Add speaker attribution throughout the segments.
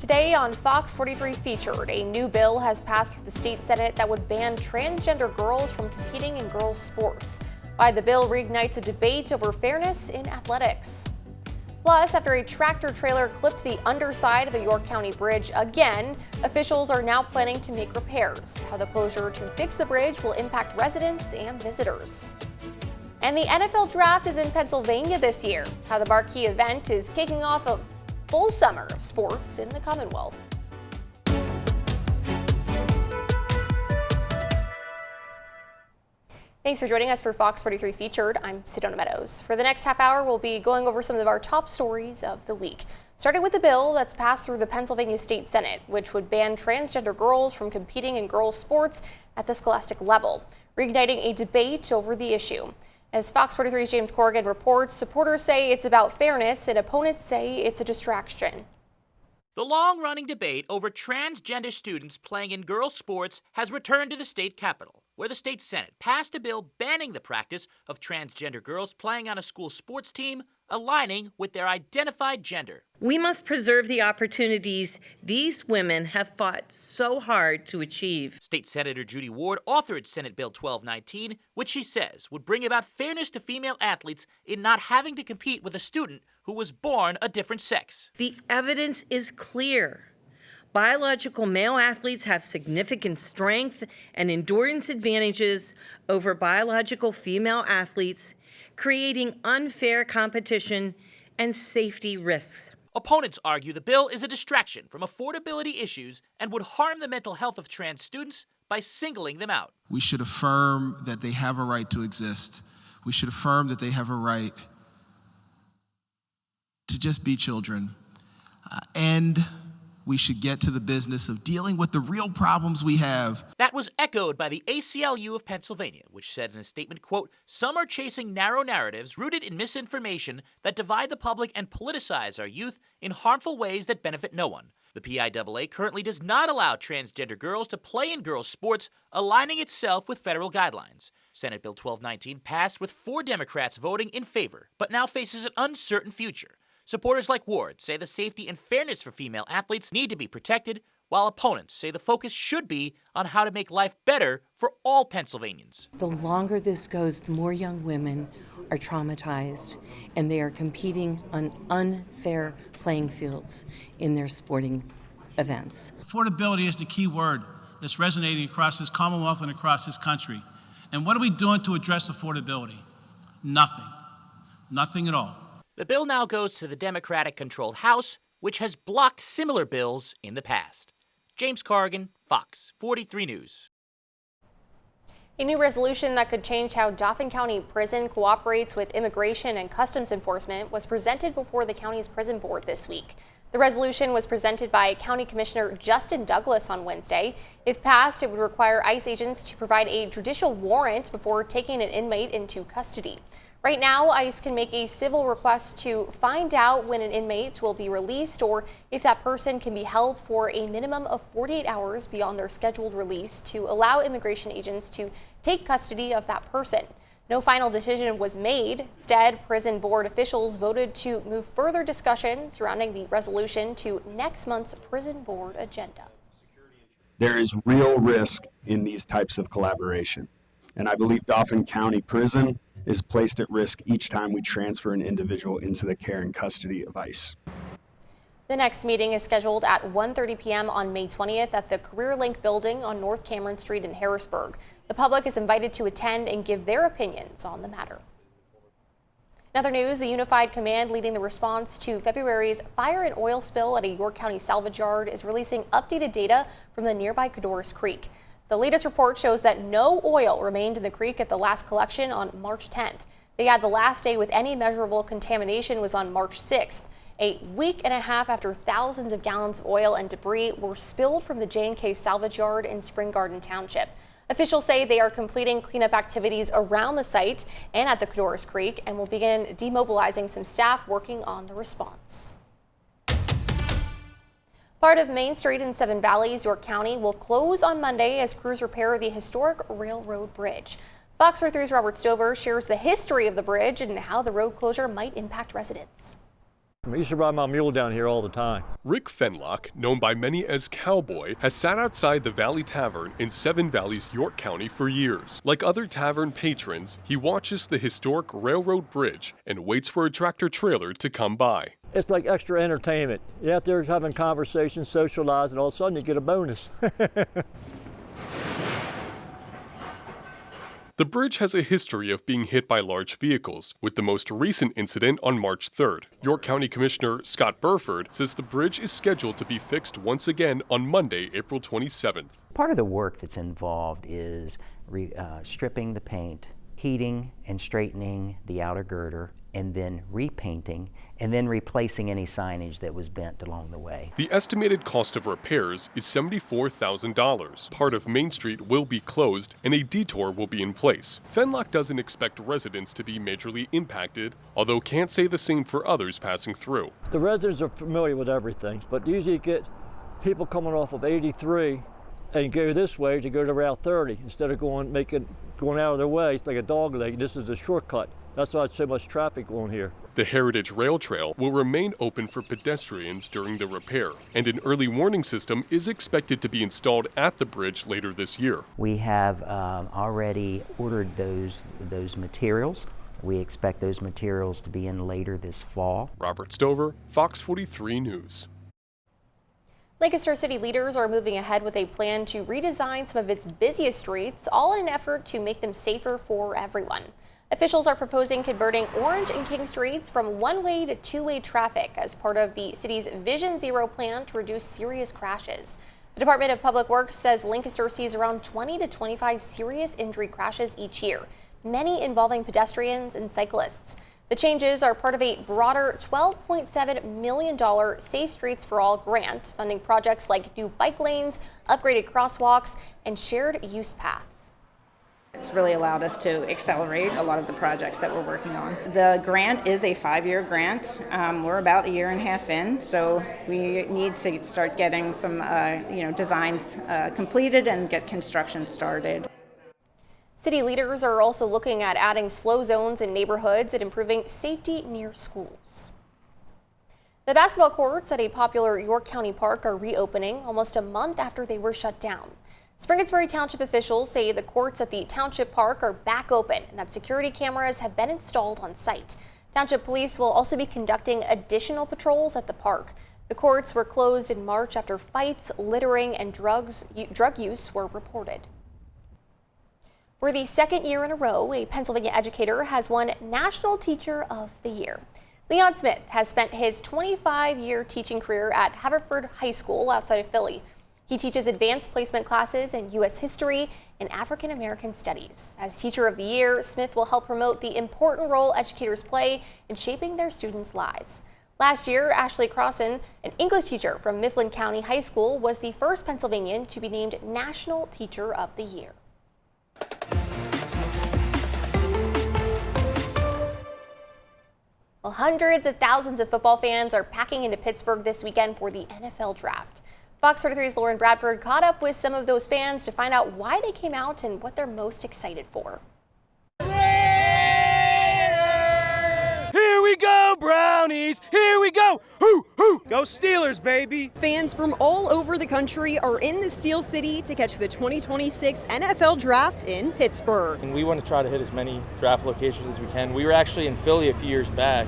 Speaker 1: Today on Fox 43 Featured, a new bill has passed through the state Senate that would ban transgender girls from competing in girls' sports. Why the bill reignites a debate over fairness in athletics. Plus, after a tractor trailer clipped the underside of a York County bridge again, officials are now planning to make repairs. How the closure to fix the bridge will impact residents and visitors. And the NFL Draft is in Pennsylvania this year. How the marquee event is kicking off a full summer of sports in the Commonwealth. Thanks for joining us for Fox 43 Featured. I'm Sedona Meadows. For the next half hour, we'll be going over some of our top stories of the week. Starting with the bill that's passed through the Pennsylvania State Senate, which would ban transgender girls from competing in girls' sports at the scholastic level, reigniting a debate over the issue. As Fox 43's James Corrigan reports, supporters say it's about fairness and opponents say it's a distraction.
Speaker 2: The long-running debate over transgender students playing in girls' sports has returned to the state capitol, where the state Senate passed a bill banning the practice of transgender girls playing on a school sports team aligning with their identified gender.
Speaker 3: We must preserve the opportunities these women have fought so hard to achieve.
Speaker 2: State Senator Judy Ward authored Senate Bill 1219, which she says would bring about fairness to female athletes in not having to compete with a student who was born a different sex.
Speaker 3: The evidence is clear. Biological male athletes have significant strength and endurance advantages over biological female athletes, creating unfair competition and safety risks.
Speaker 2: Opponents argue the bill is a distraction from affordability issues and would harm the mental health of trans students by singling them out.
Speaker 4: We should affirm that they have a right to exist. We should affirm that they have a right to just be children. And we should get to the business of dealing with the real problems we have.
Speaker 2: That was echoed by the ACLU of Pennsylvania, which said in a statement, quote, "Some are chasing narrow narratives rooted in misinformation that divide the public and politicize our youth in harmful ways that benefit no one. The PIAA currently does not allow transgender girls to play in girls' sports, aligning itself with federal guidelines. Senate Bill 1219 passed with 4 Democrats voting in favor, but now faces an uncertain future. Supporters like Ward say the safety and fairness for female athletes need to be protected, while opponents say the focus should be on how to make life better for all Pennsylvanians.
Speaker 3: The longer this goes, the more young women are traumatized, and they are competing on unfair playing fields in their sporting events.
Speaker 5: Affordability is the key word that's resonating across this Commonwealth and across this country. And what are we doing to address affordability? Nothing. Nothing at all.
Speaker 2: The bill now goes to the Democratic-controlled House, which has blocked similar bills in the past. James Corrigan, Fox 43 News.
Speaker 1: A new resolution that could change how Dauphin County Prison cooperates with immigration and customs enforcement was presented before the county's prison board this week. The resolution was presented by County Commissioner Justin Douglas on Wednesday. If passed, it would require ICE agents to provide a judicial warrant before taking an inmate into custody. Right now, ICE can make a civil request to find out when an inmate will be released or if that person can be held for a minimum of 48 hours beyond their scheduled release to allow immigration agents to take custody of that person. No final decision was made. Instead, prison board officials voted to move further discussion surrounding the resolution to next month's prison board agenda.
Speaker 6: There is real risk in these types of collaboration, and I believe Dauphin County Prison is placed at risk each time we transfer an individual into the care and custody of ICE.
Speaker 1: The next meeting is scheduled at 1:30 p.m. on May 20th at the CareerLink building on North Cameron Street in Harrisburg. The public is invited to attend and give their opinions on the matter. In other news, the Unified Command leading the response to February's fire and oil spill at a York County salvage yard is releasing updated data from the nearby Cadorus Creek. The latest report shows that no oil remained in the creek at the last collection on March 10th. They add the last day with any measurable contamination was on March 6th, a week and a half after thousands of gallons of oil and debris were spilled from the J&K salvage yard in Spring Garden Township. Officials say they are completing cleanup activities around the site and at the Cadorus Creek and will begin demobilizing some staff working on the response. Part of Main Street in Seven Valleys, York County, will close on Monday as crews repair the historic railroad bridge. Fox 43's Robert Stover shares the history of the bridge and how the road closure might impact residents.
Speaker 7: I used to ride my mule down here all the time.
Speaker 8: Rick Fenlock, known by many as Cowboy, has sat outside the Valley Tavern in Seven Valleys, York County for years. Like other tavern patrons, he watches the historic railroad bridge and waits for a tractor trailer to come by.
Speaker 7: It's like extra entertainment. You're out there having conversations, socializing, all of a sudden you get a bonus.
Speaker 8: The bridge has a history of being hit by large vehicles, with the most recent incident on March 3rd. York County Commissioner Scott Burford says the bridge is scheduled to be fixed once again on Monday, April 27th.
Speaker 9: Part of the work that's involved is stripping the paint, heating and straightening the outer girder, and then repainting, and then replacing any signage that was bent along the way.
Speaker 8: The estimated cost of repairs is $74,000. Part of Main Street will be closed and a detour will be in place. Fenlock doesn't expect residents to be majorly impacted, although can't say the same for others passing through.
Speaker 7: The residents are familiar with everything, but usually you get people coming off of 83 and go this way to go to Route 30 instead of going out of their way. It's like a dog leg. This is a shortcut. That's why it's so much traffic going here.
Speaker 8: The Heritage Rail Trail will remain open for pedestrians during the repair, and an early warning system is expected to be installed at the bridge later this year.
Speaker 9: We have already ordered those materials. We expect those materials to be in later this fall.
Speaker 8: Robert Stover, Fox 43 News.
Speaker 1: Lancaster city leaders are moving ahead with a plan to redesign some of its busiest streets, all in an effort to make them safer for everyone. Officials are proposing converting Orange and King streets from one-way to two-way traffic as part of the city's Vision Zero plan to reduce serious crashes. The Department of Public Works says Lancaster sees around 20 to 25 serious injury crashes each year, many involving pedestrians and cyclists. The changes are part of a broader $12.7 million Safe Streets for All grant, funding projects like new bike lanes, upgraded crosswalks, and shared use paths.
Speaker 10: It's really allowed us to accelerate a lot of the projects that we're working on. The grant is a 5-year grant. We're about a year and a half in, so we need to start getting some designs completed and get construction started.
Speaker 1: City leaders are also looking at adding slow zones in neighborhoods and improving safety near schools. The basketball courts at a popular York County park are reopening almost a month after they were shut down. Springettsbury Township officials say the courts at the Township Park are back open and that security cameras have been installed on site. Township police will also be conducting additional patrols at the park. The courts were closed in March after fights, littering, and drug use were reported. For the second year in a row, a Pennsylvania educator has won National Teacher of the Year. Leon Smith has spent his 25-year teaching career at Haverford High School outside of Philly. He teaches advanced placement classes in U.S. history and African American studies. As Teacher of the Year, Smith will help promote the important role educators play in shaping their students' lives. Last year, Ashley Crossan, an English teacher from Mifflin County High School, was the first Pennsylvanian to be named National Teacher of the Year. Well, hundreds of thousands of football fans are packing into Pittsburgh this weekend for the NFL Draft. Fox 43's Lauren Bradford caught up with some of those fans to find out why they came out and what they're most excited for.
Speaker 11: Here we go, Brownies! Here we go! Hoo, hoo! Go Steelers, baby!
Speaker 12: Fans from all over the country are in the Steel City to catch the 2026 NFL Draft in Pittsburgh.
Speaker 13: And we want to try to hit as many draft locations as we can. We were actually in Philly a few years back.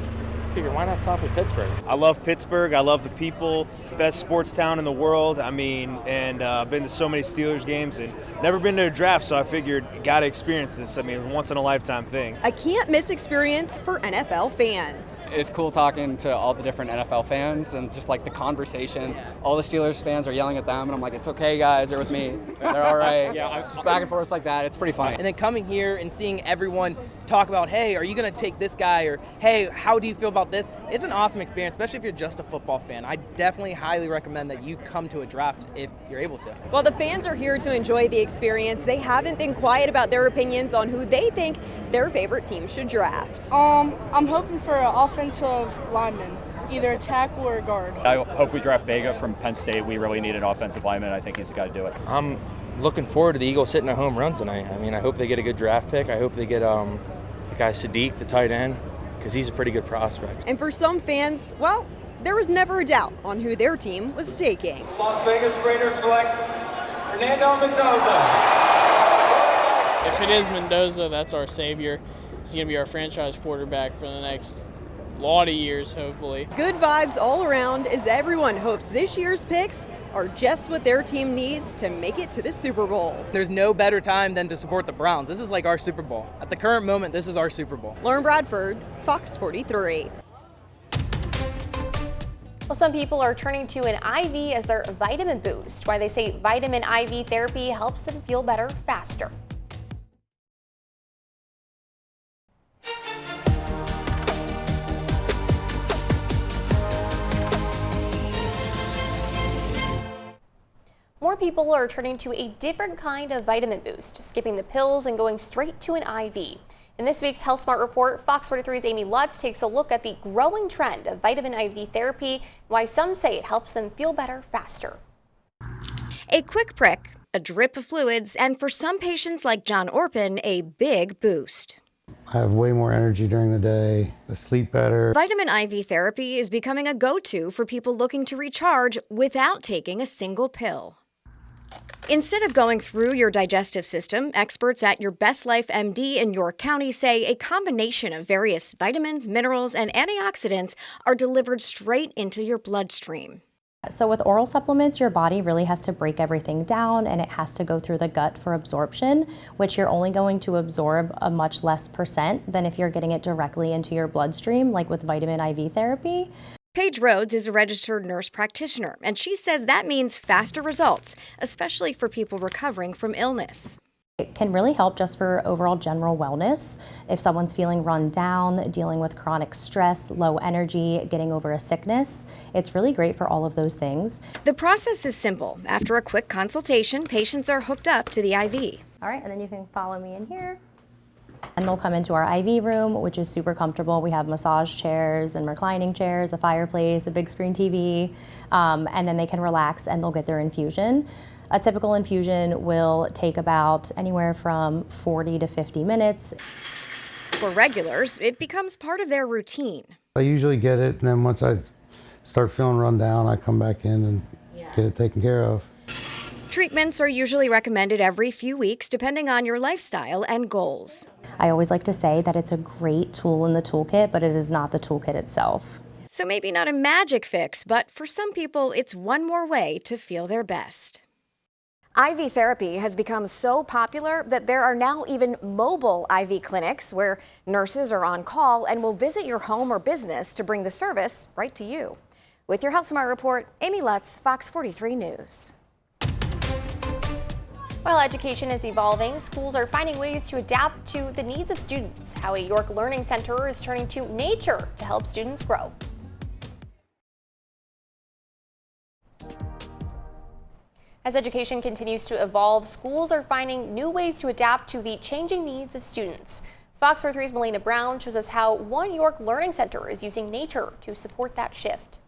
Speaker 13: Figure, why not stop at Pittsburgh?
Speaker 11: I love Pittsburgh. I love the people. Best sports town in the world. I mean, and I've been to so many Steelers games and never been to a draft, so I figured got to experience this. I mean, once in a lifetime thing.
Speaker 12: A can't miss experience for NFL fans.
Speaker 14: It's cool talking to all the different NFL fans and just like the conversations. All the Steelers fans are yelling at them, and I'm like, it's okay, guys, they're with me. They're all right. Just back and forth like that. It's pretty funny.
Speaker 15: And then coming here and seeing everyone talk about, hey, are you going to take this guy? Or, hey, how do you feel about this? It's an awesome experience, especially if you're just a football fan. I definitely highly recommend that you come to a draft if you're able to.
Speaker 12: While the fans are here to enjoy the experience, they haven't been quiet about their opinions on who they think their favorite team should draft.
Speaker 16: I'm hoping for an offensive lineman, either a tackle or a guard.
Speaker 17: I hope we draft Vega from Penn State. We really need an offensive lineman. I think he's the guy to do it.
Speaker 13: I'm looking forward to the Eagles hitting a home run tonight. I mean, I hope they get a good draft pick. I hope they get the guy Sadiq, the tight end. because he's a pretty good prospect.
Speaker 12: And for some fans, well, there was never a doubt on who their team was taking.
Speaker 18: Las Vegas Raiders select Fernando Mendoza.
Speaker 19: If it is Mendoza, that's our savior. He's going to be our franchise quarterback for the next lot of years, hopefully.
Speaker 12: Good vibes all around as everyone hopes this year's picks are just what their team needs to make it to the Super Bowl.
Speaker 15: There's no better time than to support the Browns. This is like our Super Bowl. At the current moment, this is our Super Bowl.
Speaker 12: Lauren Bradford, Fox 43.
Speaker 1: Well, some people are turning to an IV as their vitamin boost. Why they say vitamin IV therapy helps them feel better faster. More people are turning to a different kind of vitamin boost, skipping the pills and going straight to an IV. In this week's Health Smart Report, Fox 43's Amy Lutz takes a look at the growing trend of vitamin IV therapy and why some say it helps them feel better faster.
Speaker 20: A quick prick, a drip of fluids, and for some patients like John Orpin, a big boost.
Speaker 21: I have way more energy during the day, I sleep better.
Speaker 20: Vitamin IV therapy is becoming a go-to for people looking to recharge without taking a single pill. Instead of going through your digestive system, experts at Your Best Life MD in York County say a combination of various vitamins, minerals, and antioxidants are delivered straight into your bloodstream.
Speaker 22: So with oral supplements, your body really has to break everything down and it has to go through the gut for absorption, which you're only going to absorb a much less percent than if you're getting it directly into your bloodstream, like with vitamin IV therapy.
Speaker 20: Paige Rhodes is a registered nurse practitioner, and she says that means faster results, especially for people recovering from illness.
Speaker 22: It can really help just for overall general wellness. If someone's feeling run down, dealing with chronic stress, low energy, getting over a sickness, it's really great for all of those things.
Speaker 20: The process is simple. After a quick consultation, patients are hooked up to the IV.
Speaker 22: All right, and then you can follow me in here. And they'll come into our IV room, which is super comfortable. We have massage chairs and reclining chairs, a fireplace, a big screen TV, and then they can relax and they'll get their infusion. A typical infusion will take about anywhere from 40 to 50 minutes.
Speaker 20: For regulars, it becomes part of their routine.
Speaker 21: I usually get it, and then once I start feeling run down, I come back in and get it taken care of.
Speaker 20: Treatments are usually recommended every few weeks, depending on your lifestyle and goals.
Speaker 22: I always like to say that it's a great tool in the toolkit, but it is not the toolkit itself.
Speaker 20: So maybe not a magic fix, but for some people, it's one more way to feel their best. IV therapy has become so popular that there are now even mobile IV clinics where nurses are on call and will visit your home or business to bring the service right to you. With your Health Smart Report, Amy Lutz, Fox 43 News.
Speaker 1: While education is evolving, schools are finding ways to adapt to the needs of students. How a York Learning Center is turning to nature to help students grow. As education continues to evolve, schools are finding new ways to adapt to the changing needs of students. Fox 43's Melina Brown shows us how one York Learning Center is using nature to support that shift.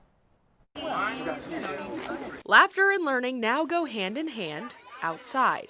Speaker 23: Laughter and learning now go hand in hand outside.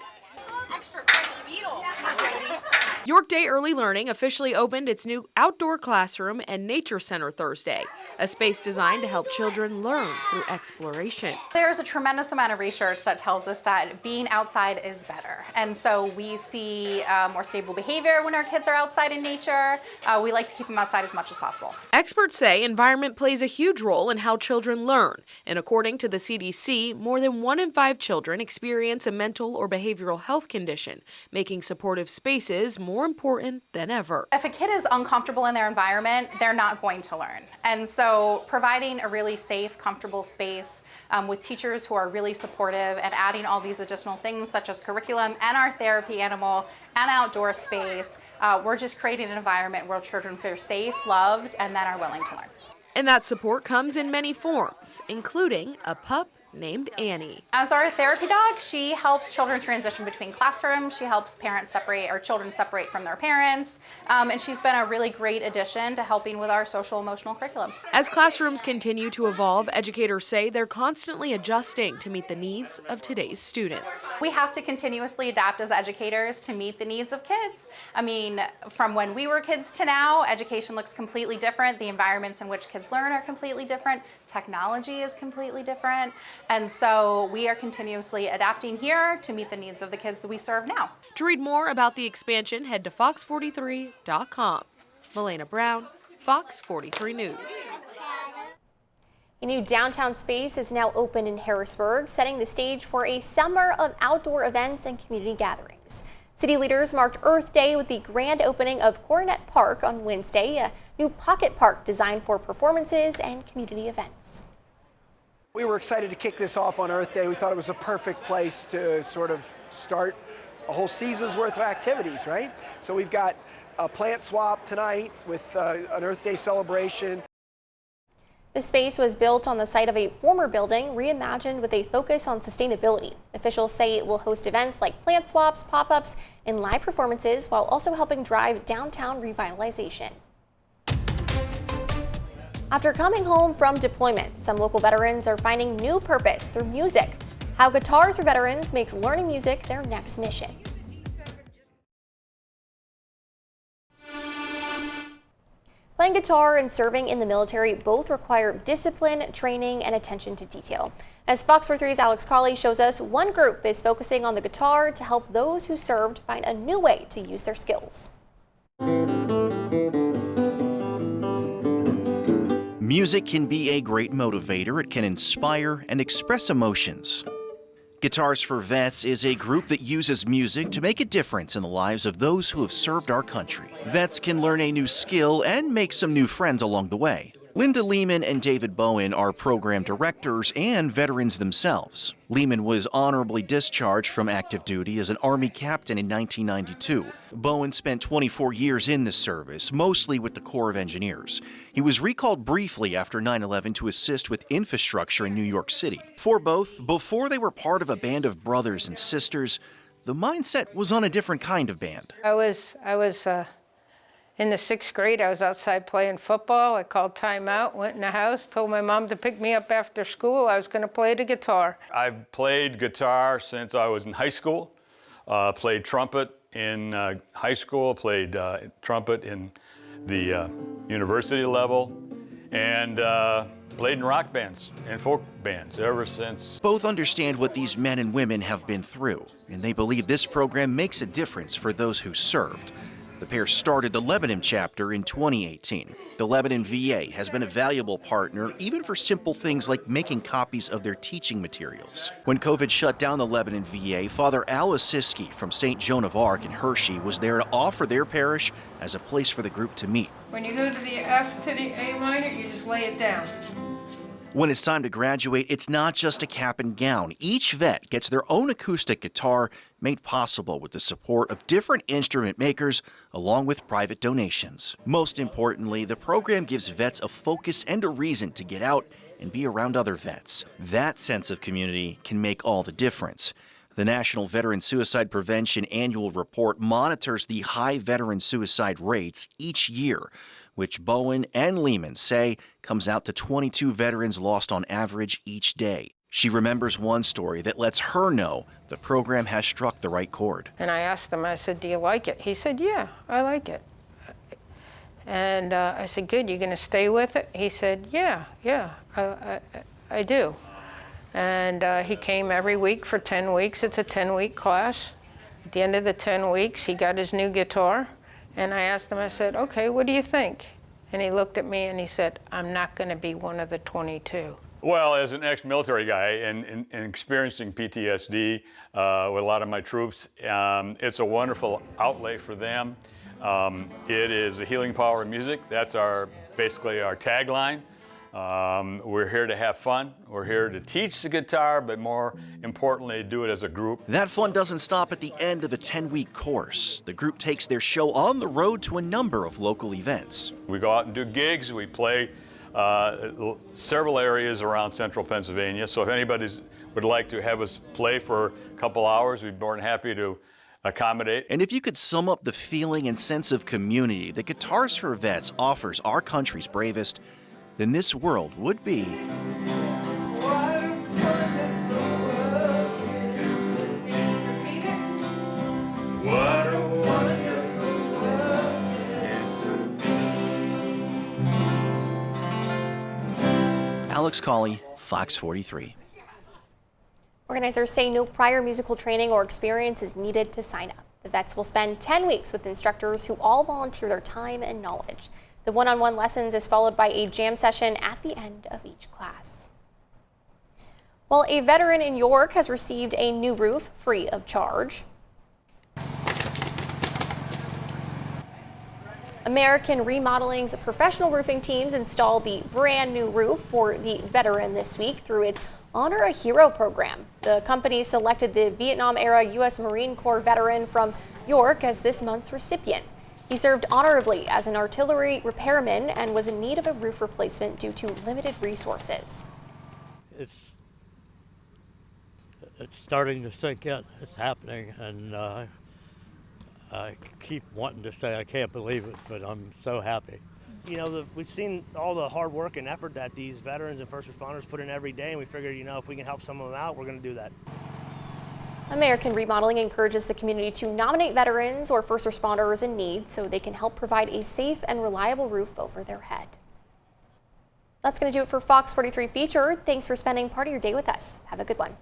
Speaker 23: York Day Early Learning officially opened its new outdoor classroom and nature center Thursday, a space designed to help children learn through exploration.
Speaker 24: There's a tremendous amount of research that tells us that being outside is better. And so we see more stable behavior when our kids are outside in nature. We like to keep them outside as much as possible.
Speaker 23: Experts say environment plays a huge role in how children learn. And according to the CDC, more than 1 in 5 children experience a mental or behavioral health condition, making supportive spaces more important than ever.
Speaker 24: If a kid is uncomfortable in their environment, they're not going to learn. And so providing a really safe, comfortable space with teachers who are really supportive and adding all these additional things such as curriculum and our therapy animal and outdoor space, we're just creating an environment where children feel safe, loved, and then are willing to learn.
Speaker 23: And that support comes in many forms, including a pup named Annie.
Speaker 24: As our therapy dog, she helps children transition between classrooms. She helps parents separate, or children separate from their parents. And she's been a really great addition to helping with our social emotional curriculum.
Speaker 23: As classrooms continue to evolve, educators say they're constantly adjusting to meet the needs of today's students.
Speaker 24: We have to continuously adapt as educators to meet the needs of kids. I mean, from when we were kids to now, education looks completely different. The environments in which kids learn are completely different. Technology is completely different. And so we are continuously adapting here to meet the needs of the kids that we serve now.
Speaker 23: To read more about the expansion, head to FOX43.com. Melena Brown, Fox 43 News.
Speaker 1: A new downtown space is now open in Harrisburg, setting the stage for a summer of outdoor events and community gatherings. City leaders marked Earth Day with the grand opening of Coronet Park on Wednesday, a new pocket park designed for performances and community events.
Speaker 2: We were excited to kick this off on Earth Day. We thought it was a perfect place to sort of start a whole season's worth of activities, right? So we've got a plant swap tonight with an Earth Day celebration.
Speaker 1: The space was built on the site of a former building, reimagined with a focus on sustainability. Officials say it will host events like plant swaps, pop-ups, and live performances, while also helping drive downtown revitalization. After coming home from deployment, some local veterans are finding new purpose through music. How Guitars for Veterans makes learning music their next mission. Playing guitar and serving in the military both require discipline, training, and attention to detail. As Fox 43's Alex Cawley shows us, one group is focusing on the guitar to help those who served find a new way to use their skills.
Speaker 3: Music can be a great motivator. It can inspire and express emotions. Guitars for Vets is a group that uses music to make a difference in the lives of those who have served our country. Vets can learn a new skill and make some new friends along the way. Linda Lehman and David Bowen are program directors and veterans themselves. Lehman was honorably discharged from active duty as an Army captain in 1992. Bowen spent 24 years in the service, mostly with the Corps of Engineers. He was recalled briefly after 9/11 to assist with infrastructure in New York City. For both, before they were part of a band of brothers and sisters, the mindset was on a different kind of band.
Speaker 4: I was in the 6th grade. I was outside playing football. I called timeout, went in the house, told my mom to pick me up after school. I was going to play the guitar.
Speaker 5: I've played guitar since I was in high school. Played trumpet in high school, played trumpet in the university level, and played in rock bands and folk bands ever since.
Speaker 3: Both understand what these men and women have been through, and they believe this program makes a difference for those who served. The pair started the Lebanon chapter in 2018. The Lebanon VA has been a valuable partner, even for simple things like making copies of their teaching materials. When COVID shut down the Lebanon VA, Father Al Asiski from St. Joan of Arc in Hershey was there to offer their parish as a place for the group to meet.
Speaker 4: When you go to the F to the A minor, you just lay it down.
Speaker 3: When it's time to graduate, it's not just a cap and gown. Each vet gets their own acoustic guitar, made possible with the support of different instrument makers, along with private donations. Most importantly, the program gives vets a focus and a reason to get out and be around other vets. That sense of community can make all the difference. The National Veteran Suicide Prevention Annual Report monitors the high veteran suicide rates each year, which Bowen and Lehman say comes out to 22 veterans lost on average each day. She remembers one story that lets her know the program has struck the right chord.
Speaker 4: And I asked him, I said, do you like it? He said, yeah, I like it. And I said, good, you gonna stay with it? He said, yeah, I do. And he came every week for 10 weeks. It's a 10-week class. At the end of the 10 weeks, he got his new guitar. And I asked him, I said, okay, what do you think? And he looked at me and he said, I'm not going to be one of the 22.
Speaker 5: Well, as an ex-military guy and experiencing PTSD with a lot of my troops, it's a wonderful outlet for them. It is the healing power of music. That's basically our tagline. We're here to have fun. We're here to teach the guitar, but more importantly, do it as a group.
Speaker 3: That fun doesn't stop at the end of a 10-week course. The group takes their show on the road to a number of local events.
Speaker 5: We go out and do gigs. We play several areas around central Pennsylvania. So if anybody would like to have us play for a couple hours, we'd be more than happy to accommodate.
Speaker 3: And if you could sum up the feeling and sense of community that Guitars for Vets offers our country's bravest, then this world would be
Speaker 18: What a wonderful world is to
Speaker 3: Alex Cawley, Fox 43.
Speaker 1: Organizers say no prior musical training or experience is needed to sign up. The vets will spend 10 weeks with instructors who all volunteer their time and knowledge. The one-on-one lessons is followed by a jam session at the end of each class. Well, a veteran in York has received a new roof free of charge. American Remodeling's professional roofing teams installed the brand new roof for the veteran this week through its Honor a Hero program. The company selected the Vietnam-era U.S. Marine Corps veteran from York as this month's recipient. He served honorably as an artillery repairman and was in need of a roof replacement due to limited resources.
Speaker 6: It's starting to sink in. It's happening, and I keep wanting to say I can't believe it, but I'm so happy.
Speaker 7: You know, we've seen all the hard work and effort that these veterans and first responders put in every day, and we figured, you know, if we can help some of them out, we're going to do that.
Speaker 1: American Remodeling encourages the community to nominate veterans or first responders in need so they can help provide a safe and reliable roof over their head. That's going to do it for Fox 43 Featured. Thanks for spending part of your day with us. Have a good one.